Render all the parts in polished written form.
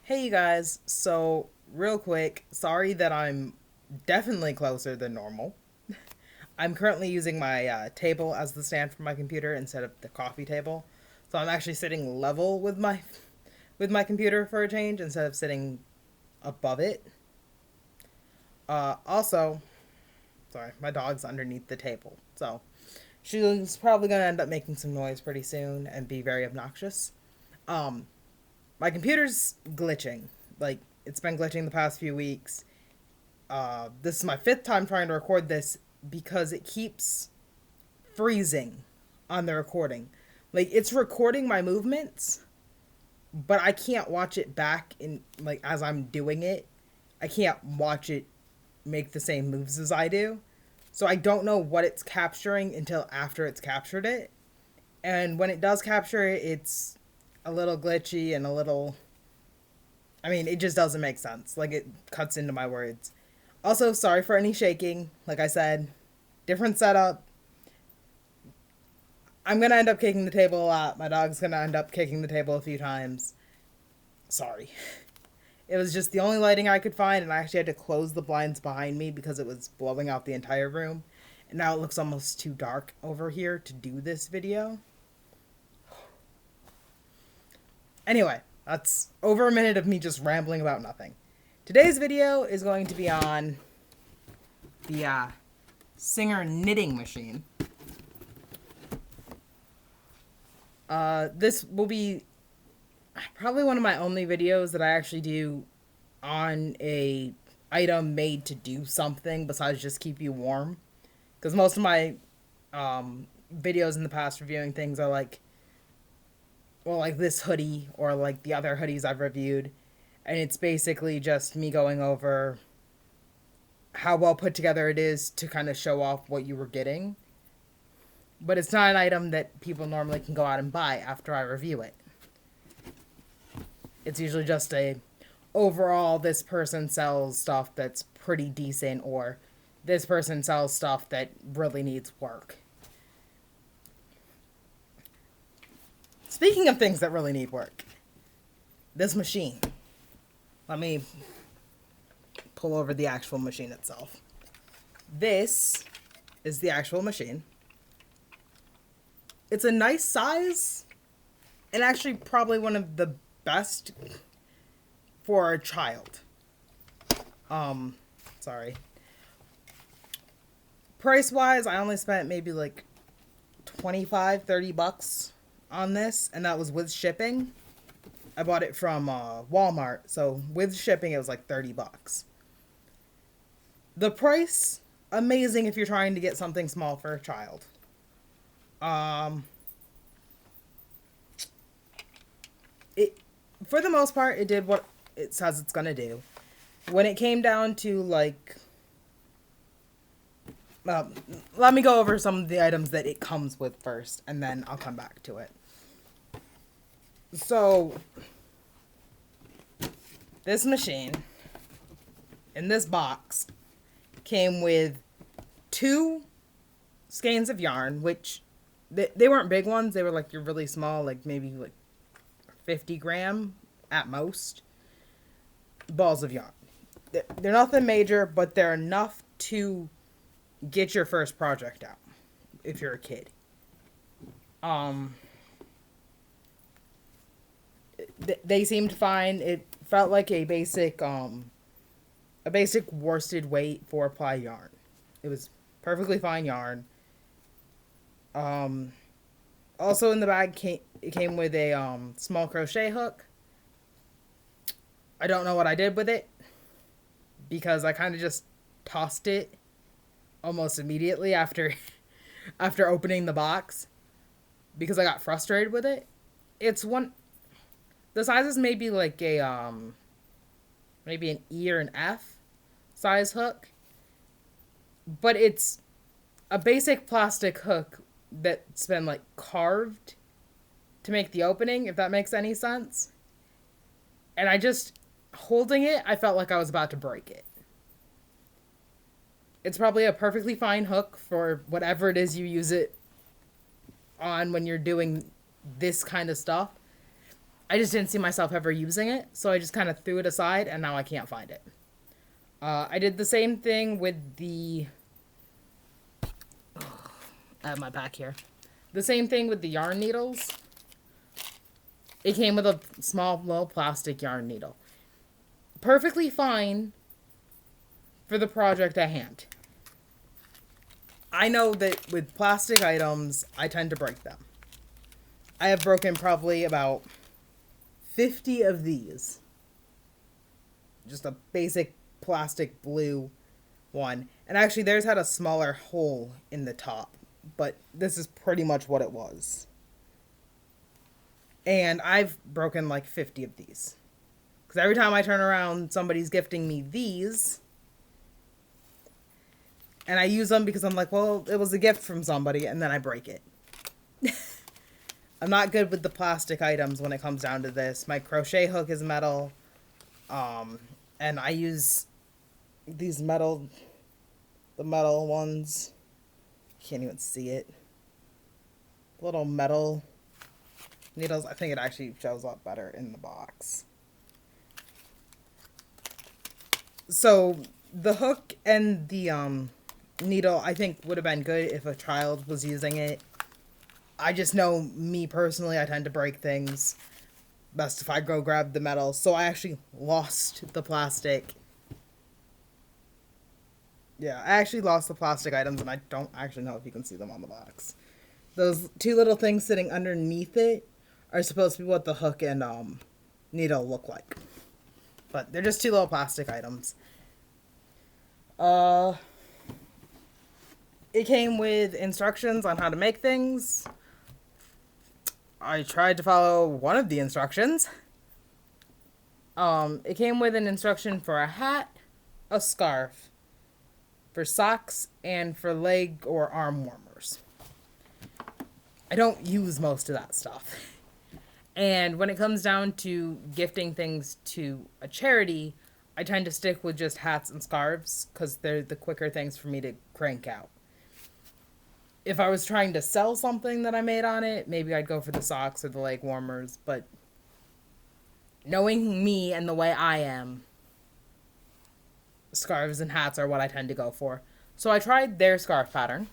Hey you guys, so real quick, sorry that I'm definitely closer than normal. I'm currently using my table as the stand for my computer instead of the coffee table. So I'm actually sitting level with my computer for a change instead of sitting above it. Also, sorry, my dog's underneath the table. So she's probably going to end up making some noise pretty soon and be very obnoxious. Um my computer's glitching. Like it's been glitching the past few weeks. This is my fifth time trying to record this because it keeps freezing on the recording. Like it's recording my movements, but I can't watch it back in like as I'm doing it. I can't watch it make the same moves as I do. So I don't know what it's capturing until after it's captured it. And when it does capture it, it's a little glitchy and a little it just doesn't make sense. Like it cuts into my words. Also, sorry for any shaking. Like I said, different setup. I'm gonna end up kicking the table a lot. My dog's gonna end up kicking the table a few times. Sorry. It was just the only lighting I could find, and I actually had to close the blinds behind me because it was blowing out the entire room. And now it looks almost too dark over here to do this video. Anyway, that's over a minute of me just rambling about nothing. Today's video is going to be on the Singer knitting machine. This will be probably one of my only videos that I actually do on a item made to do something besides just keep you warm. Because most of my videos in the past reviewing things are like, well, like this hoodie or like the other hoodies I've reviewed. And it's basically just me going over how well put together it is to kind of show off what you were getting. But it's not an item that people normally can go out and buy after I review it. It's usually just a overall this person sells stuff that's pretty decent or this person sells stuff that really needs work. Speaking of things that really need work, this machine. Let me pull over the actual machine itself. This is the actual machine. It's a nice size and actually probably one of the best for a child. Sorry. Price wise, I only spent maybe like 25-30 bucks on this, and that was with shipping. I bought it from Walmart, so with shipping it was like 30 bucks. The price, amazing if you're trying to get something small for a child. It, for the most part, it did what it says it's gonna do. When it came down to like, let me go over some of the items that it comes with first, and then I'll come back to it. So, this machine in this box came with 2 skeins of yarn, which they weren't big ones. They were like your really small, like maybe like 50 gram at most balls of yarn. They're nothing major, but they're enough to get your first project out if you're a kid. They seemed fine. It felt like a basic worsted weight 4-ply yarn. It was perfectly fine yarn. Also in the bag it came with a small crochet hook. I don't know what I did with it because I kind of just tossed it almost immediately after after opening the box because I got frustrated with it. The size is maybe like a maybe an E or an F size hook, but it's a basic plastic hook that's been like carved to make the opening, if that makes any sense. And I just holding it, I felt like I was about to break it. It's probably a perfectly fine hook for whatever it is you use it on when you're doing this kind of stuff. I just didn't see myself ever using it, so I just kind of threw it aside, and now I can't find it. I did the same thing with the. I have my back here. The same thing with the yarn needles. It came with a small little plastic yarn needle. Perfectly fine for the project at hand. I know that with plastic items, I tend to break them. I have broken probably about 50 of these. Just a basic plastic blue one. And actually, theirs had a smaller hole in the top. But this is pretty much what it was. And I've broken like 50 of these. Because every time I turn around, somebody's gifting me these. And I use them because I'm like, well, it was a gift from somebody, and then I break it. I'm not good with the plastic items when it comes down to this. My crochet hook is metal. And I use these the metal ones. Can't even see it. Little metal needles. I think it actually shows up better in the box. So the hook and the needle, I think, would have been good if a child was using it. I just know, me personally, I tend to break things. Best if I go grab the metal. So I actually lost the plastic. Yeah, I actually lost the plastic items, and I don't actually know if you can see them on the box. Those two little things sitting underneath it are supposed to be what the hook and needle look like. But they're just two little plastic items. It came with instructions on how to make things. I tried to follow one of the instructions. It came with an instruction for a hat, a scarf, for socks, and for leg or arm warmers. I don't use most of that stuff. And when it comes down to gifting things to a charity, I tend to stick with just hats and scarves because they're the quicker things for me to crank out. If I was trying to sell something that I made on it, maybe I'd go for the socks or the leg warmers, but knowing me and the way I am, scarves and hats are what I tend to go for. So I tried their scarf pattern,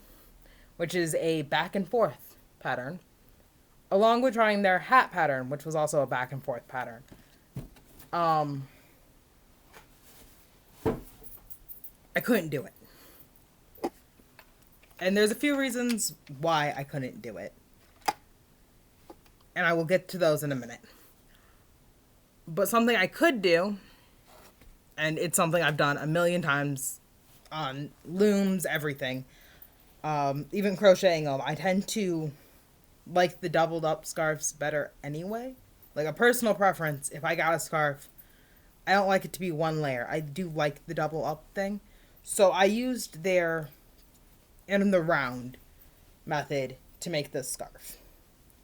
which is a back and forth pattern, along with trying their hat pattern, which was also a back and forth pattern. I couldn't do it. And there's a few reasons why I couldn't do it. And I will get to those in a minute. But something I could do, and it's something I've done a million times on looms, everything, even crocheting them, I tend to like the doubled up scarves better anyway. Like a personal preference, if I got a scarf, I don't like it to be one layer. I do like the double up thing. So I used their in the round method to make this scarf.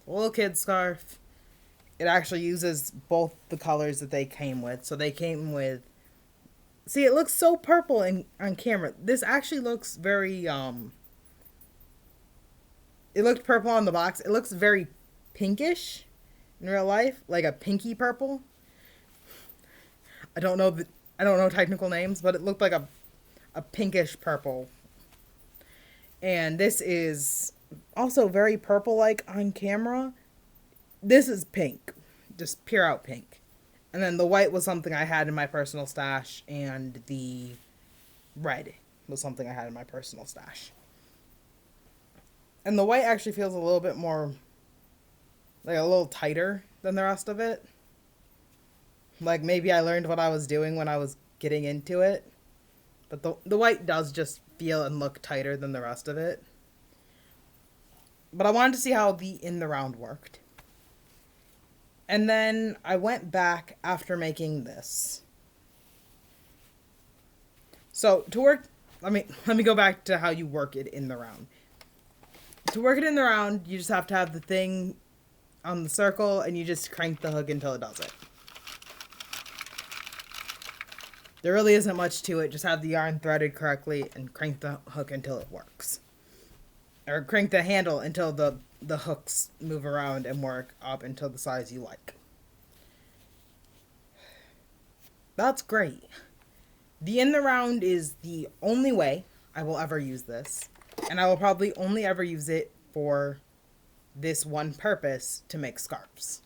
A little kid scarf. It actually uses both the colors that they came with. So they came with, see, it looks so purple on camera. This actually looks very it looked purple on the box. It looks very pinkish in real life, like a pinky purple. I don't know technical names, but it looked like a pinkish purple. And this is also very purple-like on camera. This is pink. Just pure out pink. And then the white was something I had in my personal stash, and the red was something I had in my personal stash. And the white actually feels a little bit more, like a little tighter than the rest of it. Like maybe I learned what I was doing when I was getting into it. But the white does just feel and look tighter than the rest of it. But I wanted to see how the in the round worked. And then I went back after making this. So to work, let me go back to how you work it in the round. To work it in the round, you just have to have the thing on the circle and you just crank the hook until it does it. There really isn't much to it. Just have the yarn threaded correctly and crank the hook until it works. Or crank the handle until the hooks move around and work up until the size you like. That's great. The in the round is the only way I will ever use this. And I will probably only ever use it for this one purpose, to make scarves.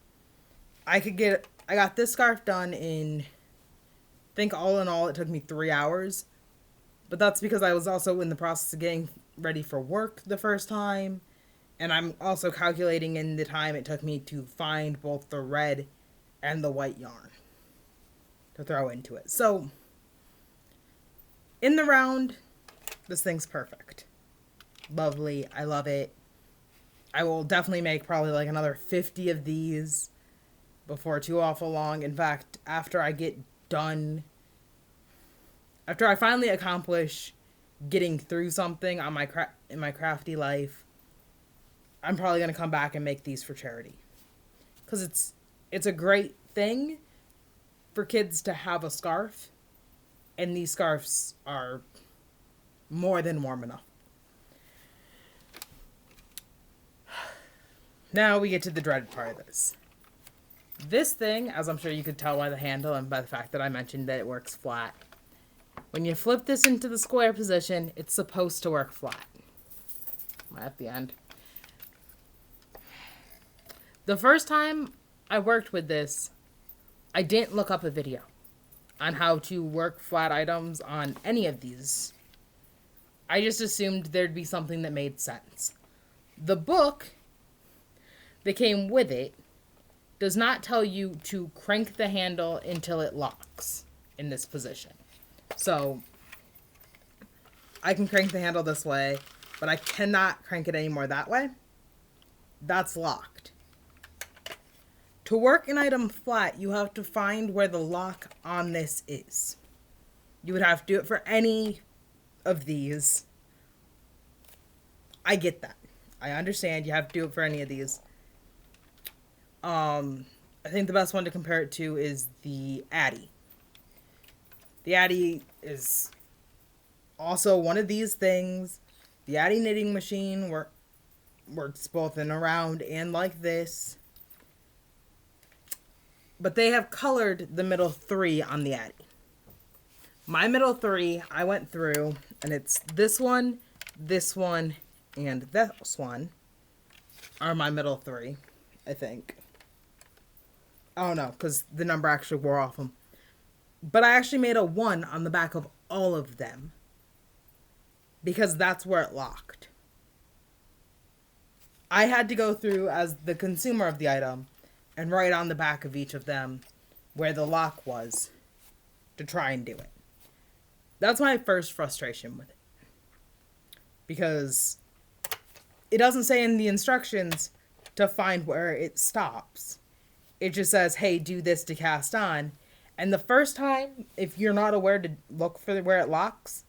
I got this scarf done in, I think all in all it took me 3 hours. But that's because I was also in the process of getting ready for work the first time. And I'm also calculating in the time it took me to find both the red and the white yarn to throw into it. So, in the round, this thing's perfect. Lovely. I love it. I will definitely make probably like another 50 of these before too awful long. In fact, after I finally accomplish getting through something on in my crafty life, I'm probably going to come back and make these for charity. Because it's a great thing for kids to have a scarf, and these scarves are more than warm enough. Now we get to the dreaded part of this. This thing, as I'm sure you could tell by the handle and by the fact that I mentioned that it works flat, when you flip this into the square position, it's supposed to work flat. At the end. The first time I worked with this, I didn't look up a video on how to work flat items on any of these. I just assumed there'd be something that made sense. The book that came with it does not tell you to crank the handle until it locks in this position. So, I can crank the handle this way, but I cannot crank it anymore that way. That's locked. To work an item flat, you have to find where the lock on this is. You would have to do it for any of these. I get that. I understand you have to do it for any of these. I think the best one to compare it to is the Addi. The Addi is also one of these things. The Addi knitting machine works both in a round and like this. But they have colored the middle 3 on the Addi. My middle 3, I went through, and it's this one, and this one are my middle 3, I think. Oh no, because the number actually wore off them. But I actually made a 1 on the back of all of them, because that's where it locked. I had to go through, as the consumer of the item, and write on the back of each of them where the lock was to try and do it. That's my first frustration with it. Because it doesn't say in the instructions to find where it stops. It just says, hey, do this to cast on. And the first time, if you're not aware to look for where it locks,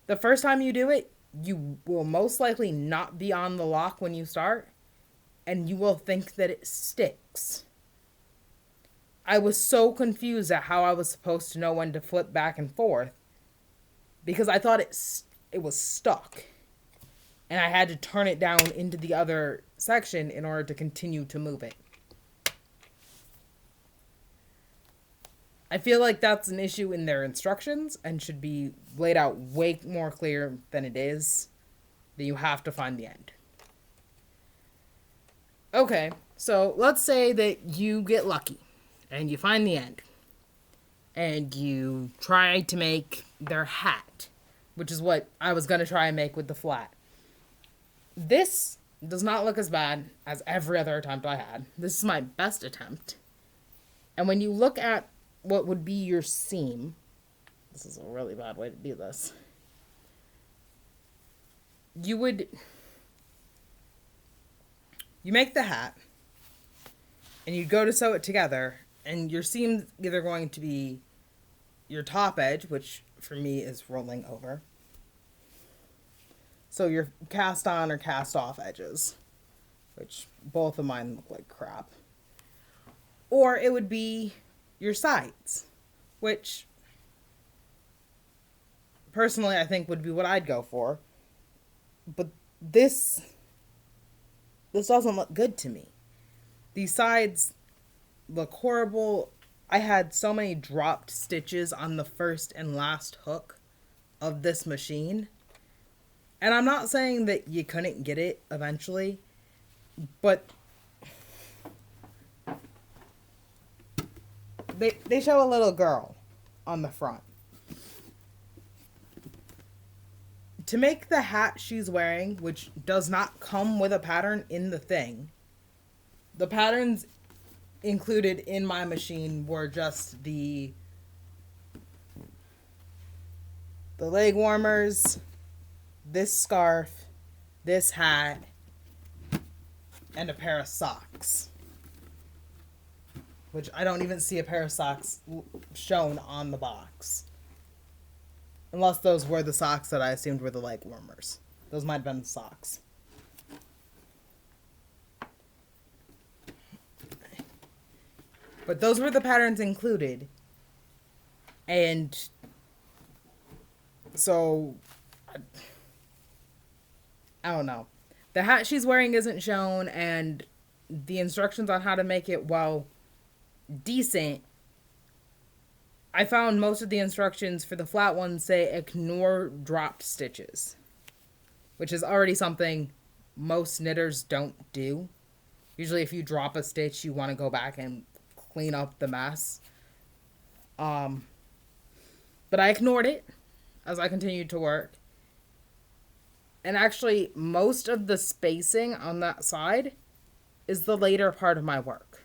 the first time you do it, you will most likely not be on the lock when you start, and you will think that it sticks. I was so confused at how I was supposed to know when to flip back and forth, because I thought it was stuck, and I had to turn it down into the other section in order to continue to move it. I feel like that's an issue in their instructions and should be laid out way more clear than it is, that you have to find the end. Okay, so let's say that you get lucky and you find the end and you try to make their hat, which is what I was going to try and make with the flat. This does not look as bad as every other attempt I had. This is my best attempt. And when you look at what would be your seam, this is a really bad way to do this. You make the hat, and you go to sew it together, and your seam's either going to be your top edge, which for me is rolling over. So your cast on or cast off edges, which both of mine look like crap. Or it would be your sides, which personally I think would be what I'd go for. But this doesn't look good to me. These sides look horrible. I had so many dropped stitches on the first and last hook of this machine. And I'm not saying that you couldn't get it eventually, but they show a little girl on the front. To make the hat she's wearing, which does not come with a pattern in the thing, the patterns included in my machine were just the leg warmers, this scarf, this hat, and a pair of socks. Which I don't even see a pair of socks shown on the box. Unless those were the socks that I assumed were the leg warmers. Those might have been the socks. But those were the patterns included. And so, I don't know. The hat she's wearing isn't shown, and the instructions on how to make it, well, decent. I found most of the instructions for the flat ones say ignore dropped stitches, which is already something most knitters don't do. Usually if you drop a stitch, you want to go back and clean up the mess. But I ignored it as I continued to work. And actually, most of the spacing on that side is the later part of my work.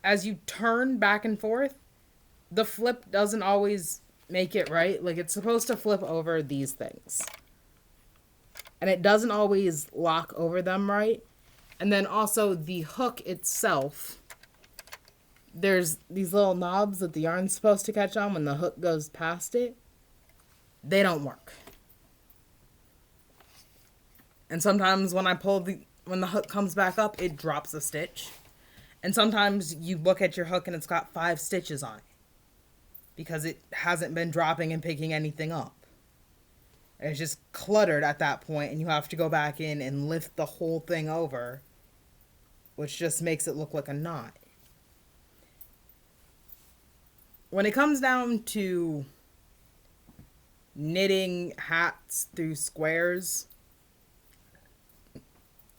As you turn back and forth, the flip doesn't always make it right. Like, it's supposed to flip over these things. And it doesn't always lock over them right. And then also the hook itself, there's these little knobs that the yarn's supposed to catch on when the hook goes past it. They don't work. And sometimes when when the hook comes back up, it drops a stitch. And sometimes you look at your hook and it's got 5 stitches on it because it hasn't been dropping and picking anything up. And it's just cluttered at that point, and you have to go back in and lift the whole thing over, which just makes it look like a knot. When it comes down to knitting hats through squares,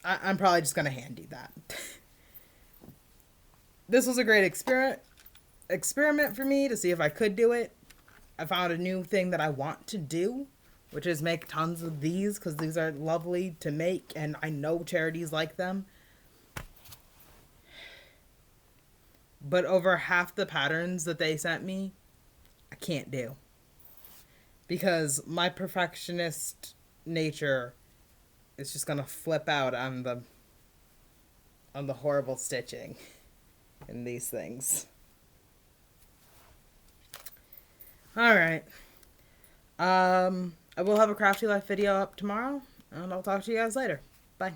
I'm probably just going to hand you that. This was a great experiment for me to see if I could do it. I found a new thing that I want to do, which is make tons of these because these are lovely to make and I know charities like them. But over half the patterns that they sent me, I can't do. Because my perfectionist nature is just going to flip out on the horrible stitching in these things. Alright. I will have a Crafty Life video up tomorrow, and I'll talk to you guys later. Bye.